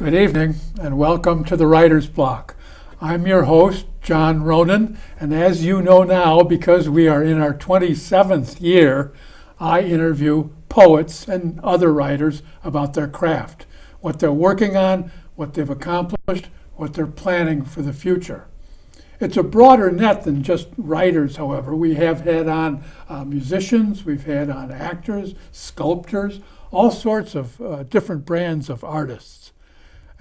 Good evening and welcome to the Writer's Block. I'm your host, John Ronan, and as you know now, because we are in our 27th year, I interview poets and other writers about their craft, what they're working on, what they've accomplished, what they're planning for the future. It's a broader net than just writers, however. We have had on musicians, we've had on actors, sculptors, all sorts of different brands of artists.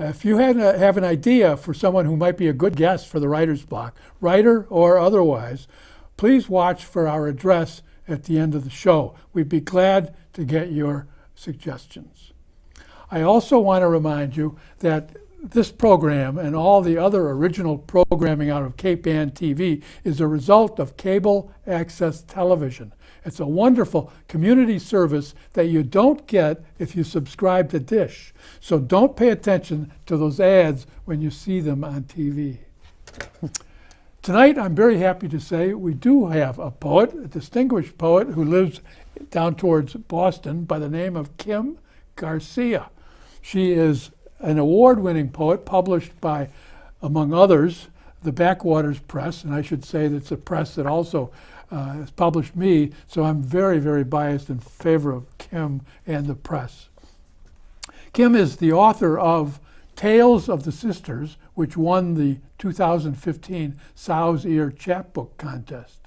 If you have an idea for someone who might be a good guest for the Writer's Block, writer or otherwise, please watch for our address at the end of the show. We'd be glad to get your suggestions. I also want to remind you that this program and all the other original programming out of Cape Ann TV is a result of cable access television. It's a wonderful community service that you don't get if you subscribe to Dish. So don't pay attention to those ads when you see them on TV. Tonight, I'm very happy to say we do have a poet, a distinguished poet who lives down towards Boston by the name of Kim Garcia. She is an award-winning poet published by, among others, the Backwaters Press, and I should say that's a press that also has published me, so I'm very, very biased in favor of Kim and the press. Kim is the author of Tales of the Sisters, which won the 2015 Sow's Ear Chapbook Contest.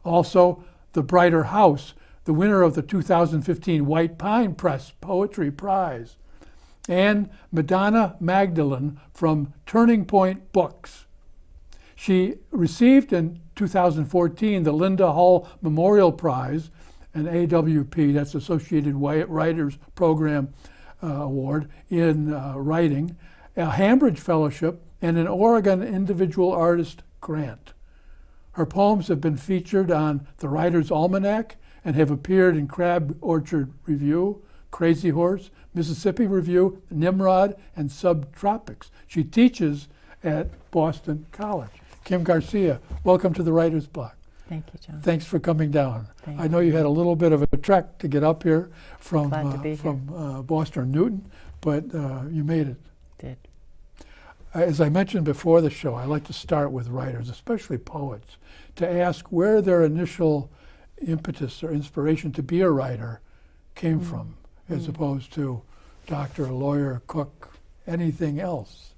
Also, The Brighter House, the winner of the 2015 White Pine Press Poetry Prize, and Madonna Magdalene from Turning Point Books. She received in 2014 the Linda Hull Memorial Prize, an AWP, that's Associated Writers Program Award in writing, a Hambridge Fellowship, and an Oregon Individual Artist Grant. Her poems have been featured on the Writer's Almanac and have appeared in Crab Orchard Review, Crazy Horse, Mississippi Review, Nimrod, and Subtropics. She teaches at Boston College. Kim Garcia, welcome to the Writer's Block. Thank you, John. Thanks for coming down. Thank I know you had a little bit of a trek to get up here from Boston or Newton, but you made it. Did. As I mentioned before the show, I like to start with writers, especially poets, to ask where their initial impetus or inspiration to be a writer came from, as opposed to doctor, lawyer, cook, anything else.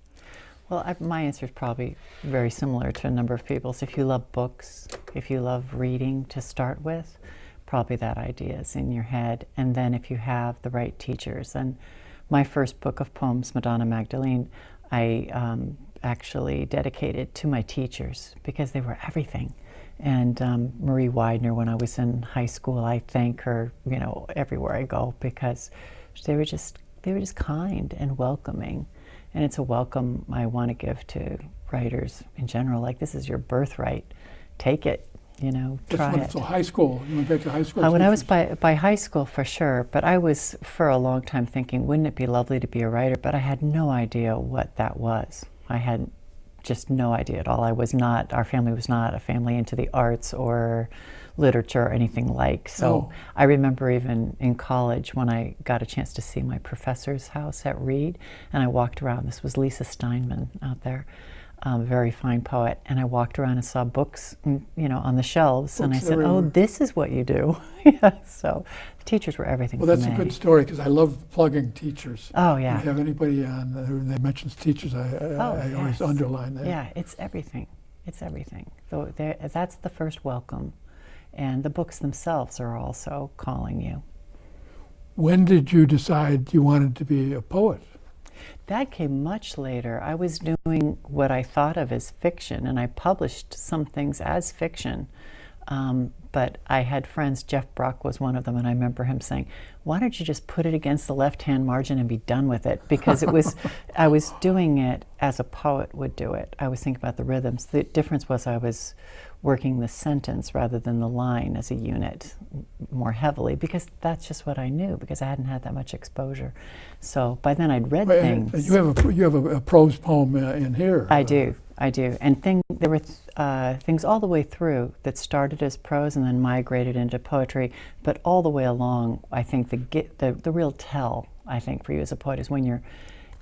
Well, my answer is probably very similar to a number of people's. If you love books, if you love reading to start with, probably that idea is in your head. And then if you have the right teachers. And my first book of poems, Madonna Magdalene, I actually dedicated to my teachers because they were everything. And Marie Widener, when I was in high school, I thank her, everywhere I go because they were just kind and welcoming. And it's a welcome I want to give to writers in general. Like, this is your birthright. Take it, try it. So high school, you went back to high school? When I was by high school, for sure. But I was, for a long time, thinking, wouldn't it be lovely to be a writer? But I had no idea what that was. I had just no idea at all. Our family was not a family into the arts or literature or anything like. So I remember even in college when I got a chance to see my professor's house at Reed, and I walked around. This was Lisa Steinman out there, very fine poet. And I walked around and saw books, on the shelves, and I said, "Oh, this is what you do." So the teachers were everything. Well, that's a good story because I love plugging teachers. Oh yeah. If you have anybody on who mentions teachers, I always underline that. Yeah, it's everything. It's everything. So that's the first welcome. And the books themselves are also calling you. When did you decide you wanted to be a poet? That came much later. I was doing what I thought of as fiction, and I published some things as fiction. But I had friends, Jeff Brock was one of them, and I remember him saying, "Why don't you just put it against the left-hand margin and be done with it?" Because I was doing it as a poet would do it. I was thinking about the rhythms. The difference was I was working the sentence rather than the line as a unit more heavily, because that's just what I knew, because I hadn't had that much exposure. So by then I'd read things. You have a prose poem in here. I do. And there were things all the way through that started as prose and then migrated into poetry, but all the way along, I think the real tell, I think, for you as a poet is when you're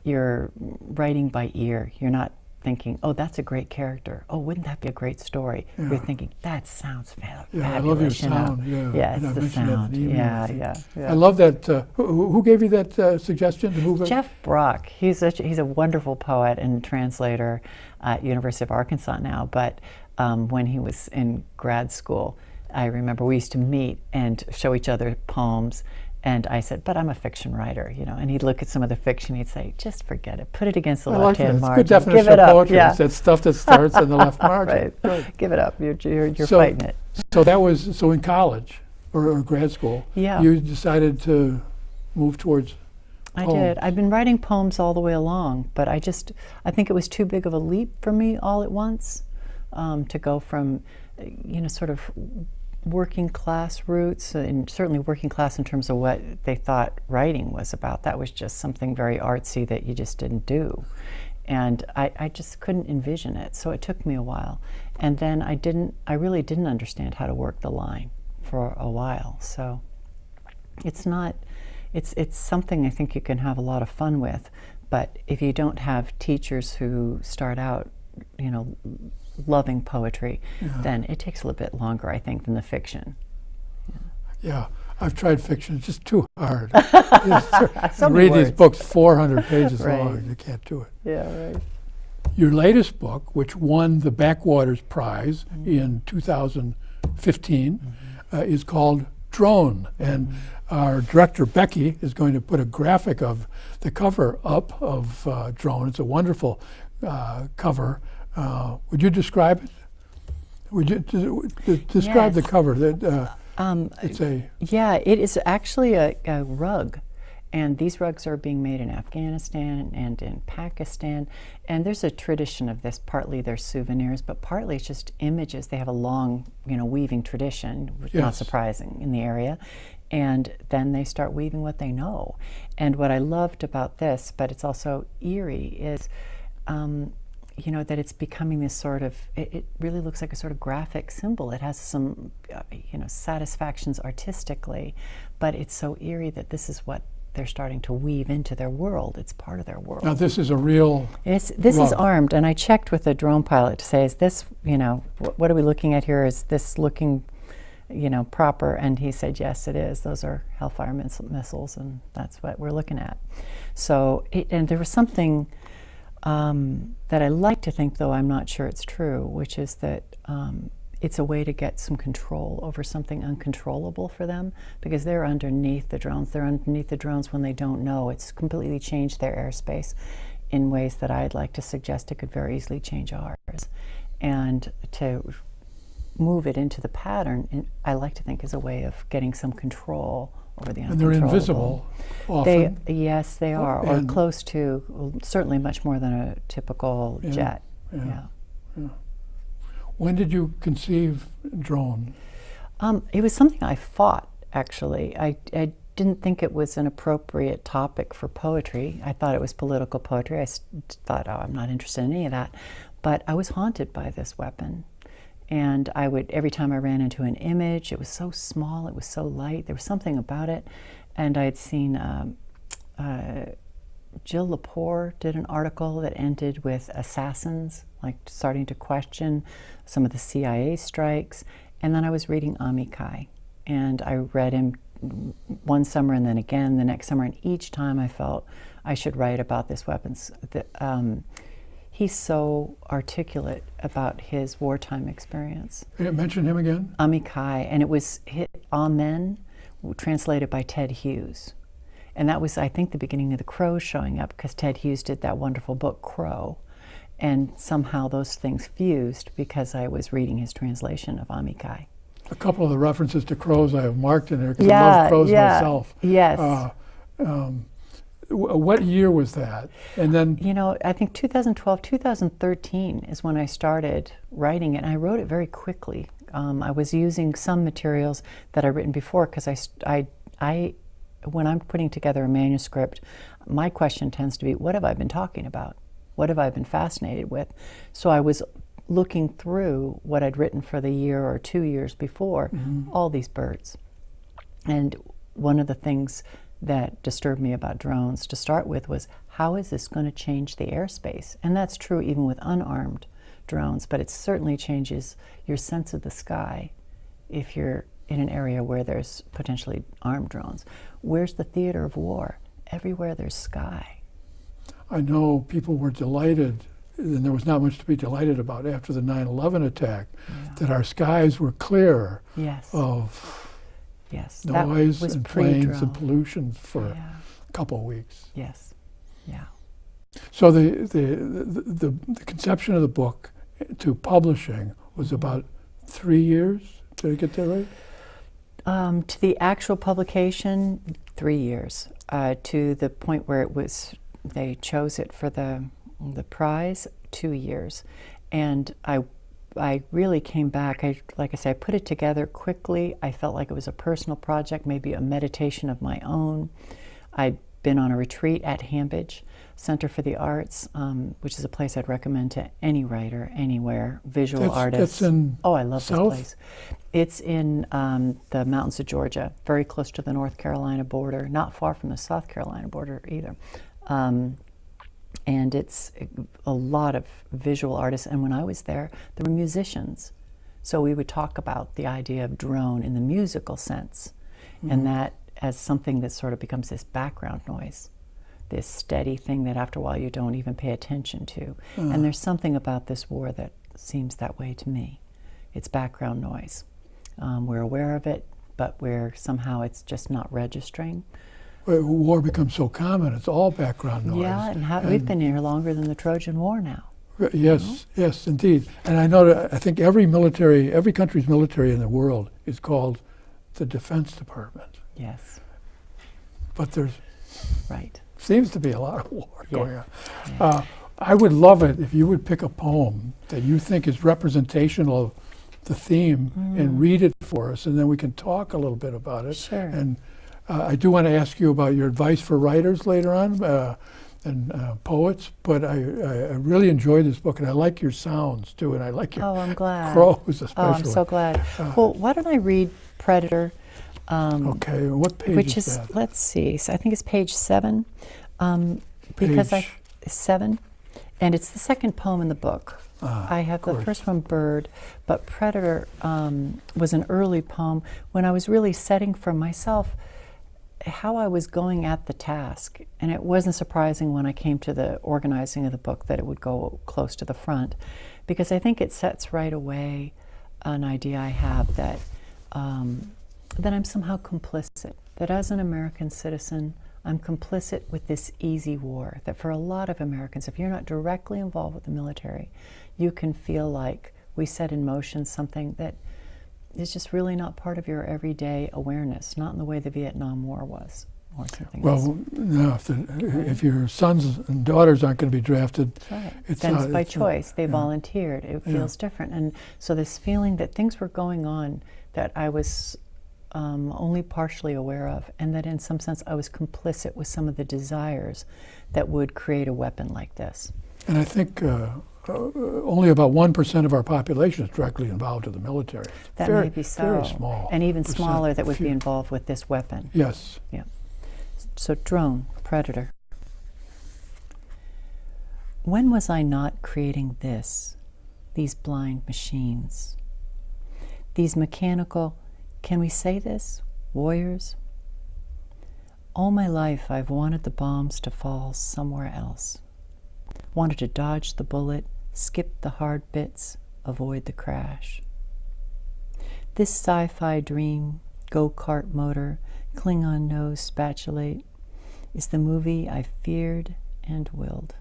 you're writing by ear. You're not thinking, oh, that's a great character. Oh, wouldn't that be a great story? Yeah. You're thinking, that sounds fabulous. Yeah, I love your sound. Yeah, And I it's the mentioned that in sound. the email, I think. Yeah. I love that. Who gave you that suggestion to move it? Jeff Brock. He's a wonderful poet and translator at University of Arkansas now. But when he was in grad school, I remember we used to meet and show each other poems. And I said, but I'm a fiction writer, And he'd look at some of the fiction. He'd say, just forget it. Put it against the left-hand margin. It's good definition Give it of up. poetry. Yeah. It's that stuff that starts in the left margin. Right. Give it up. You're fighting it. So that was in college or grad school. Yeah. You decided to move towards. I poems. did. I've been writing poems all the way along, but I think it was too big of a leap for me all at once to go from, sort of working class roots, and certainly working class in terms of what they thought writing was about. That was just something very artsy that you just didn't do. And I just couldn't envision it. So it took me a while. And then I really didn't understand how to work the line for a while. So it's something I think you can have a lot of fun with. But if you don't have teachers who start out, loving poetry, then it takes a little bit longer, I think, than the fiction. Yeah, I've tried fiction. It's just too hard. So You many read these words. books 400 pages Right. long. You can't do it. Yeah, right. Your latest book, which won the Backwaters Prize in 2015, is called Drone. And our director, Becky, is going to put a graphic of the cover up of Drone. It's a wonderful cover. Would you describe it? Would you describe the Yes. cover? It's a Yeah, it is actually a rug. And these rugs are being made in Afghanistan and in Pakistan. And there's a tradition of this. Partly they're souvenirs, but partly it's just images. They have a long, weaving tradition, which is not Yes. surprising in the area. And then they start weaving what they know. And what I loved about this, but it's also eerie, is that it's becoming this sort of, it really looks like a sort of graphic symbol. It has some, satisfactions artistically, but it's so eerie that this is what they're starting to weave into their world. It's part of their world. now this is a real. This rug. is armed, and I checked with the drone pilot to say, is this, what are we looking at here? Is this looking, proper? And he said, yes, it is. Those are Hellfire missiles, and that's what we're looking at. So, and there was something that I like to think, though I'm not sure it's true, which is that it's a way to get some control over something uncontrollable for them, because they're underneath the drones. They're underneath the drones when they don't know. It's completely changed their airspace in ways that I'd like to suggest it could very easily change ours. And to move it into the pattern, I like to think, is a way of getting some control over the And uncontrollable. they're invisible often. Yes, they are, or And- close to, certainly much more than a typical jet. Yeah. When did you conceive Drone? It was something I fought, actually. I didn't think it was an appropriate topic for poetry. I thought it was political poetry. I thought, oh, I'm not interested in any of that. But I was haunted by this weapon. And I would, every time I ran into an image, it was so small, it was so light, there was something about it. And I had seen Jill Lepore did an article that ended with assassins, like starting to question some of the CIA strikes. And then I was reading Amikai, and I read him one summer and then again the next summer, and each time I felt I should write about this weapons. He's so articulate about his wartime experience. Mention him again. Amikai, and it was Amen, translated by Ted Hughes. And that was, I think, the beginning of the Crows showing up, because Ted Hughes did that wonderful book, Crow. And somehow those things fused because I was reading his translation of Amikai. A couple of the references to crows I have marked in there because I love crows myself. Yes. What year was that? And then I think 2012, 2013 is when I started writing it, and I wrote it very quickly. I was using some materials that I'd written before, because I when I'm putting together a manuscript, my question tends to be, what have I been talking about? What have I been fascinated with? So I was looking through what I'd written for the year or 2 years before, all these birds. And one of the things that disturbed me about drones to start with was how is this going to change the airspace? And that's true even with unarmed drones, but it certainly changes your sense of the sky if you're in an area where there's potentially armed drones. Where's the theater of war? Everywhere there's sky. I know people were delighted, and there was not much to be delighted about after the 9/11 attack, that our skies were clear Yes. of Yes. noise that was and planes and pre-drone. pollution for Yeah. a couple of weeks. Yes. Yeah. So the conception of the book to publishing was about 3 years. Did I get that right? To the actual publication, 3 years. To the point where they chose it for the prize, 2 years. And I really came back. Like I said, I put it together quickly. I felt like it was a personal project, maybe a meditation of my own. I'd been on a retreat at Hambidge Center for the Arts, which is a place I'd recommend to any writer, anywhere, visual artists. That's in I love South? this place. It's in the mountains of Georgia, very close to the North Carolina border, not far from the South Carolina border either. And it's a lot of visual artists. And when I was there were musicians. So we would talk about the idea of drone in the musical sense, and that as something that sort of becomes this background noise, this steady thing that after a while you don't even pay attention to. And there's something about this war that seems that way to me. It's background noise. We're aware of it, but somehow it's just not registering. War becomes so common; it's all background noise. Yeah, and we've been here longer than the Trojan War now. Yes, yes, indeed. And I know that I think every country's military in the world is called the Defense Department. Yes. But there's Right. seems to be a lot of war going on. Yeah. I would love it if you would pick a poem that you think is representational of the theme and read it for us, and then we can talk a little bit about it. Sure. And I do want to ask you about your advice for writers later on and poets, but I really enjoyed this book, and I like your sounds too, and I like your I'm glad. crows especially. Oh, I'm so glad. Well, why don't I read Predator? Okay, what page Which is is, that? let's see, so I think it's page 7. Because Page 7, and it's the second poem in the book. I have the course. first one, Bird, but Predator was an early poem when I was really setting for myself how I was going at the task. And it wasn't surprising when I came to the organizing of the book that it would go close to the front, because I think it sets right away an idea I have that I'm somehow complicit, that as an American citizen, I'm complicit with this easy war, that for a lot of Americans, if you're not directly involved with the military, you can feel like we set in motion something that is just really not part of your everyday awareness, not in the way the Vietnam War was, or something else. Well, no, if your sons and daughters aren't going to be drafted, That's right. it's Then not, it's by it's not- choice. They yeah. volunteered. It feels different. And so this feeling that things were going on that I was only partially aware of, and that in some sense I was complicit with some of the desires that would create a weapon like this. And I think only about 1% of our population is directly involved in the military. That very, may be so. Very small. And even percent. smaller that would be Few. involved with this weapon. Yes. Yeah. So drone, Predator. When was I not creating these blind machines? These mechanical, can we say this, warriors? All my life I've wanted the bombs to fall somewhere else. Wanted to dodge the bullet, skip the hard bits, avoid the crash. This sci-fi dream, go-kart motor, Klingon nose spatulate, is the movie I feared and willed.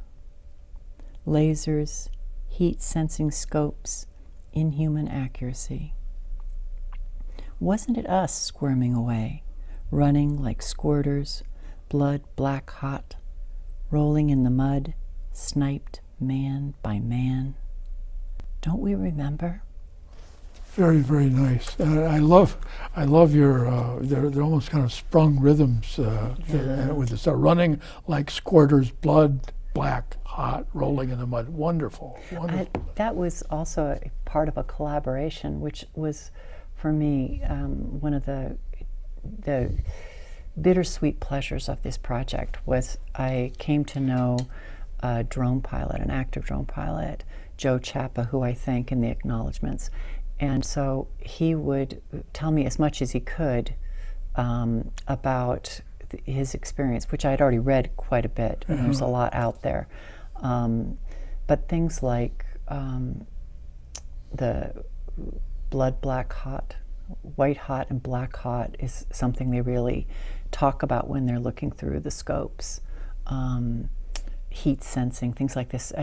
Lasers, heat-sensing scopes, inhuman accuracy. Wasn't it us squirming away, running like squirters, blood black hot, rolling in the mud, sniped man by man? Don't we remember? Very, very nice. I love your. They're almost kind of sprung rhythms with this. Running like squirters, blood black hot, rolling in the mud. Wonderful, wonderful. That was also a part of a collaboration, which was, for me, one of the bittersweet pleasures of this project was I came to know a drone pilot, an active drone pilot, Joe Chapa, who I thank in the acknowledgments. And so he would tell me as much as he could about his experience, which I had already read quite a bit, and there's a lot out there. But things like the blood black hot, white hot and black hot is something they really talk about when they're looking through the scopes. Heat sensing, things like this.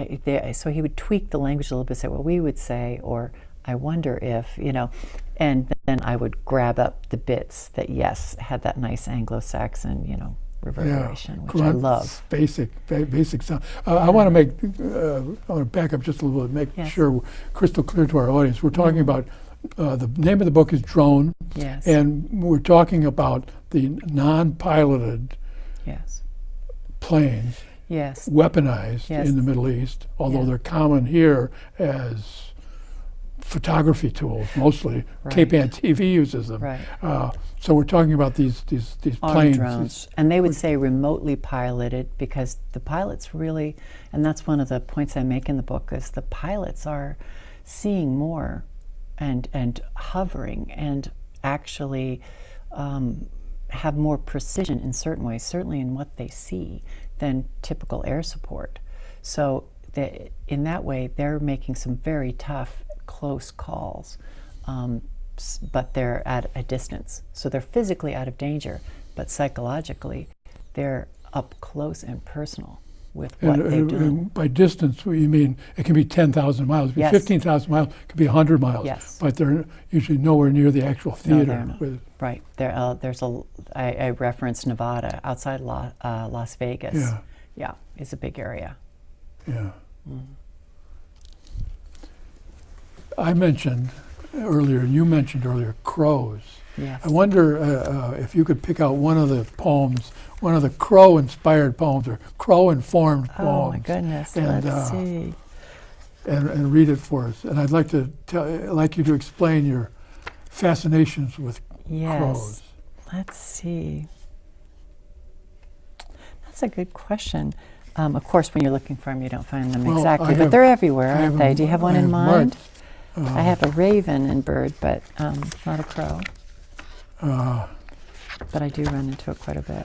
So he would tweak the language a little bit, say what we would say, or I wonder if, and then I would grab up the bits that, yes, had that nice Anglo-Saxon, reverberation, which I love. Basic sound. I want to back up just a little bit, make sure we're crystal clear to our audience. We're talking about the name of the book is Drone, and we're talking about the non-piloted planes, weaponized in the Middle East, although they're common here as photography tools mostly. Cape-Ann TV uses them. So we're talking about these planes. Drones. And they would say remotely piloted because the pilots really, and that's one of the points I make in the book, is the pilots are seeing more and hovering and actually have more precision in certain ways, certainly in what they see, than typical air support. So in that way, they're making some very tough, close calls, but they're at a distance. So they're physically out of danger, but psychologically, they're up close and personal with what they're doing. And by distance, what you mean it can be 10,000 miles, it can be 15,000 miles, it can be 100 miles, but they're usually nowhere near the actual theater. No, right. I referenced Nevada, outside Las Vegas. Yeah, it's a big area. Yeah. I mentioned earlier, and you mentioned earlier, crows. Yes. I wonder if you could pick out one of the poems, one of the crow-inspired poems or crow-informed poems. Oh my goodness! Let's see. And read it for us. And I'd like you to explain your fascinations with crows. Let's see. That's a good question. Of course, when you're looking for them, you don't find them exactly, but they're everywhere, aren't they? Do you have one in mind? I have a raven and bird, but not a crow. But I do run into it quite a bit.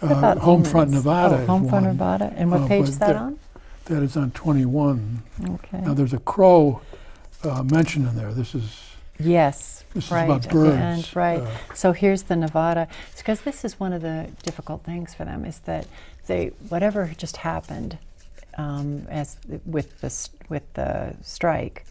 Homefront, Nevada. Homefront, Nevada. And what page is that on? That is on 21. Okay. Now there's a crow mentioned in there. This is about birds. So here's the Nevada. It's because this is one of the difficult things for them, is that whatever just happened with the strike,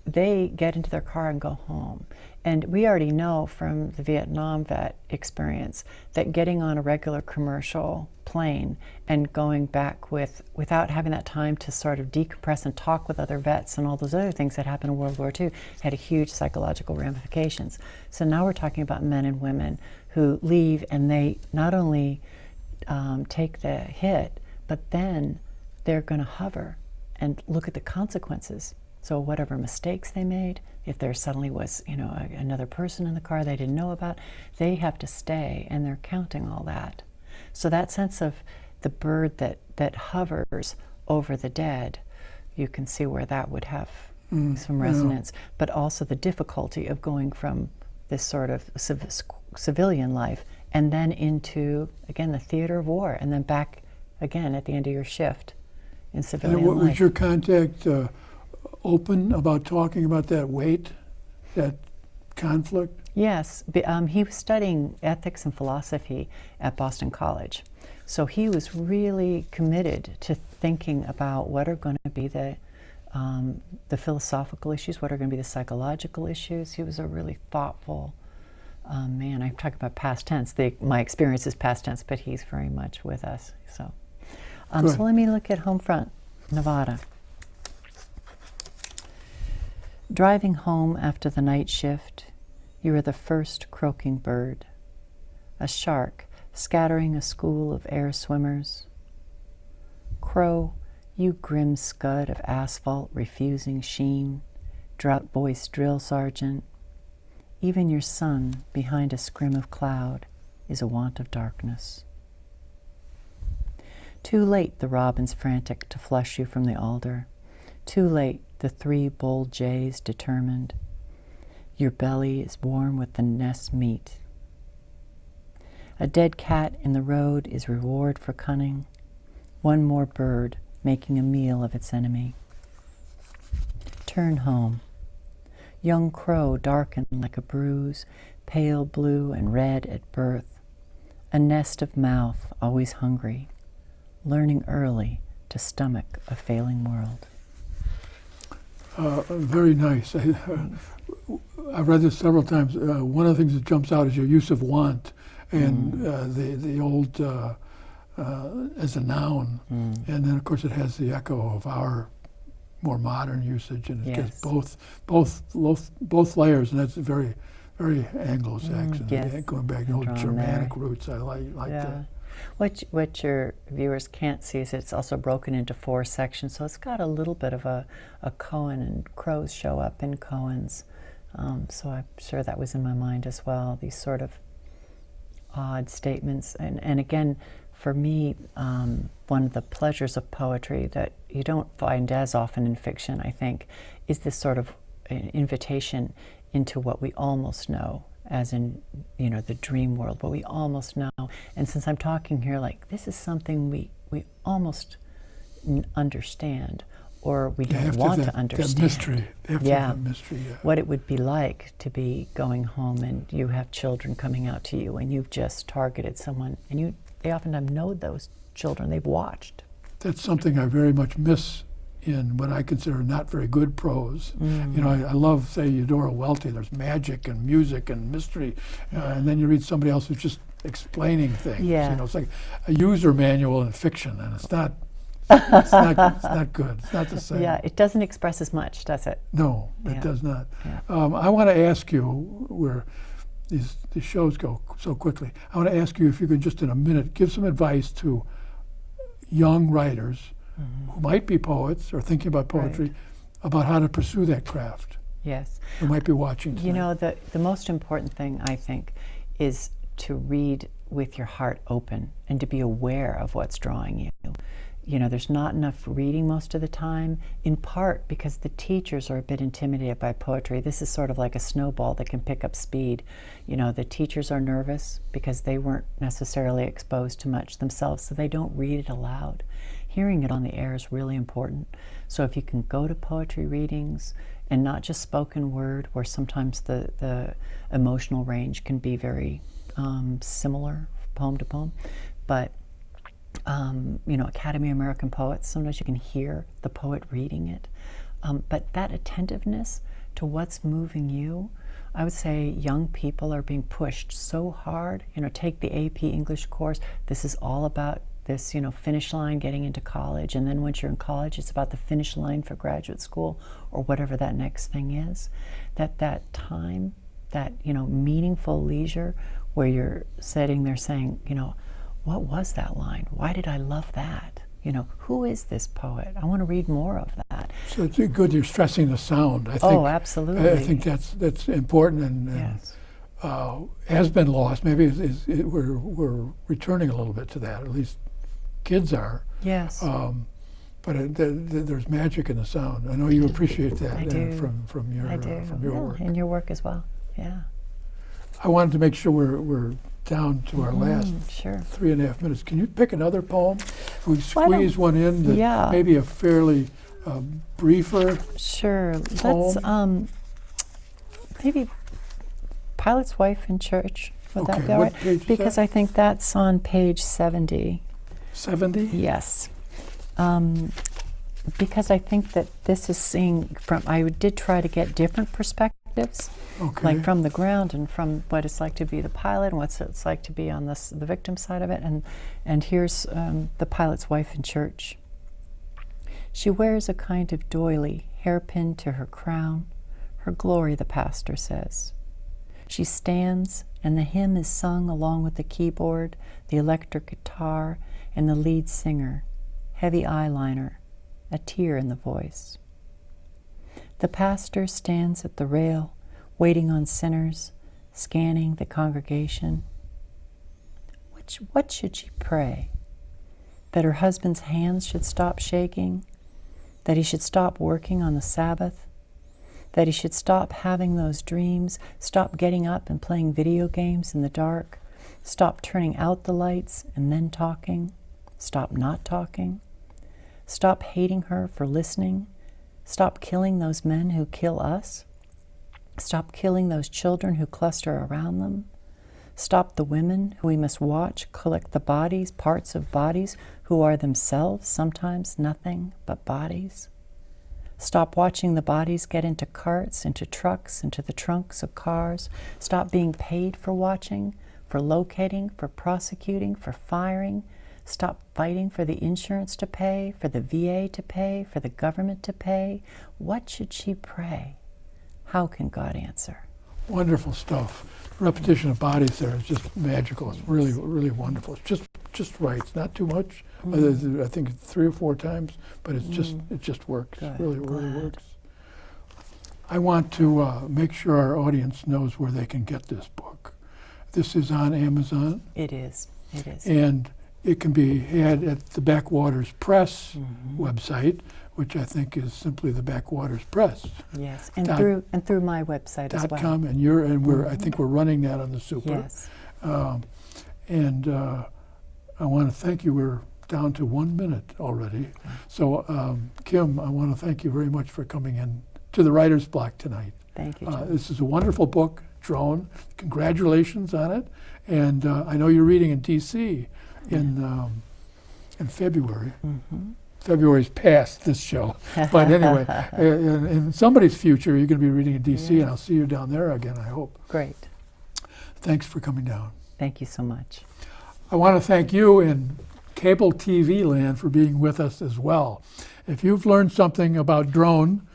they get into their car and go home. And we already know from the Vietnam vet experience that getting on a regular commercial plane and going back without having that time to sort of decompress and talk with other vets and all those other things that happened in World War II had huge psychological ramifications. So now we're talking about men and women who leave, and they not only take the hit, but then they're going to hover and look at the consequences. So whatever mistakes they made, if there suddenly was, another person in the car they didn't know about, they have to stay, and they're counting all that. So that sense of the bird that hovers over the dead, you can see where that would have some resonance, but also the difficulty of going from this sort of civilian life and then into, again, the theater of war, and then back again at the end of your shift in civilian life. Was your contact open about talking about that that conflict? Yes. He was studying ethics and philosophy at Boston College. So he was really committed to thinking about what are going to be the philosophical issues, what are going to be the psychological issues. He was a really thoughtful man. I'm talking about past tense. My experience is past tense, but he's very much with us. So let me look at Homefront, Nevada. Driving home after the night shift, you are the first croaking bird, a shark scattering a school of air swimmers. Crow, you grim scud of asphalt refusing sheen, voice drill sergeant. Even your sun behind a scrim of cloud is a want of darkness. Too late the robin's frantic to flush you from the alder. Too late the 3 bold jays determined. Your belly is warm with the nest's meat. A dead cat in the road is reward for cunning. One more bird making a meal of its enemy. Turn home. Young crow darkened like a bruise, pale blue and red at birth. A nest of mouth always hungry, learning early to stomach a failing world. Very nice. I've read this several times. One of the things that jumps out is your use of want, and the old as a noun, and then of course it has the echo of our more modern usage, and it gets both layers, and that's very, very Anglo-Saxon. Going back to old Germanic roots, I like that. What your viewers can't see is it's also broken into 4 sections, so it's got a little bit of a koan, and crows show up in koans. So I'm sure that was in my mind as well, these sort of odd statements. And again, for me, one of the pleasures of poetry that you don't find as often in fiction, I think, is this sort of invitation into what we almost know, as in, the dream world, what we almost know. And since I'm talking here, like, this is something we almost understand, or we don't want to understand. That mystery. They have to have that mystery, What it would be like to be going home and you have children coming out to you and you've just targeted someone, and they oftentimes know those children they've watched. That's something I very much miss in what I consider not very good prose. I love, say, Eudora Welty. There's magic and music and mystery, and then you read somebody else who's just explaining things. It's like a user manual in fiction, and it's not. It's not good. It's not the same. Yeah, it doesn't express as much, does it? No, it does not. I want to ask you, where these shows go so quickly, I want to ask you if you could just in a minute give some advice to young writers who might be poets or thinking about poetry, about how to pursue that craft. Yes. Who might be watching tonight. The most important thing, I think, is to read with your heart open and to be aware of what's drawing you. There's not enough reading most of the time, in part because the teachers are a bit intimidated by poetry. This is sort of like a snowball that can pick up speed. The teachers are nervous because they weren't necessarily exposed to much themselves, so they don't read it aloud. Hearing it on the air is really important. So if you can go to poetry readings, and not just spoken word, where sometimes the emotional range can be very similar, poem to poem, but Academy American Poets, sometimes you can hear the poet reading it. But that attentiveness to what's moving you, I would say young people are being pushed so hard. Take the AP English course. This is all about this, finish line, getting into college. And then once you're in college, it's about the finish line for graduate school or whatever that next thing is. That time, that, meaningful leisure where you're sitting there saying, what was that line? Why did I love that? Who is this poet? I want to read more of that. So it's good you're stressing the sound. I think, absolutely. I think that's important, and has been lost. Maybe we're returning a little bit to that. At least kids are. Yes. But there's magic in the sound. I know you appreciate that. I do. From your work. And your work as well. Yeah. I wanted to make sure we're down to our last 3.5 minutes. Can you pick another poem? If we squeeze one in, maybe a fairly briefer poem? Let's maybe Pilot's Wife in Church. Would that be all right? Page because that? I think that's on page 70. 70? Yes. Because I think that this is seeing from, I did try to get different perspectives, like from the ground and from what it's like to be the pilot and what it's like to be on the victim side of it. And here's the pilot's wife in church. She wears a kind of doily, hairpin to her crown, her glory, the pastor says. She stands, and the hymn is sung along with the keyboard, the electric guitar, and the lead singer, heavy eyeliner, a tear in the voice. The pastor stands at the rail, waiting on sinners, scanning the congregation. What should she pray? That her husband's hands should stop shaking? That he should stop working on the Sabbath? That he should stop having those dreams, stop getting up and playing video games in the dark, stop turning out the lights and then talking, stop not talking, stop hating her for listening, stop killing those men who kill us, stop killing those children who cluster around them, stop the women who we must watch collect the bodies, parts of bodies, who are themselves sometimes nothing but bodies. Stop watching the bodies get into carts, into trucks, into the trunks of cars. Stop being paid for watching, for locating, for prosecuting, for firing. Stop fighting for the insurance to pay, for the VA to pay, for the government to pay. What should she pray? How can God answer? Wonderful stuff. Repetition of bodies there is just magical. It's really, really wonderful. It's just right. It's not too much. I think it's 3 or 4 times, but it just works. Good. Really works. I want to make sure our audience knows where they can get this book. This is on Amazon. It is. And it can be had at the Backwaters Press website, which I think is simply the Backwaters Press. Yes, and through my website as well. .com, I think we're running that on the Super. Yes. I want to thank you. We're down to 1 minute already. So, Kim, I want to thank you very much for coming in to the Writer's Block tonight. Thank you, John. This is a wonderful book, Drone. Congratulations on it. And I know you're reading in D.C. in February. February's past this show. But anyway, in somebody's future, you're going to be reading in D.C., and I'll see you down there again, I hope. Great. Thanks for coming down. Thank you so much. I want to thank you in cable TV land for being with us as well. If you've learned something about Drone,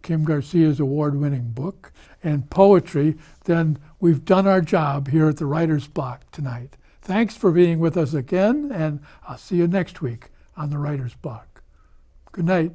Kim Garcia's award-winning book, and poetry, then we've done our job here at the Writer's Block tonight. Thanks for being with us again, and I'll see you next week on the Writer's Block. Good night.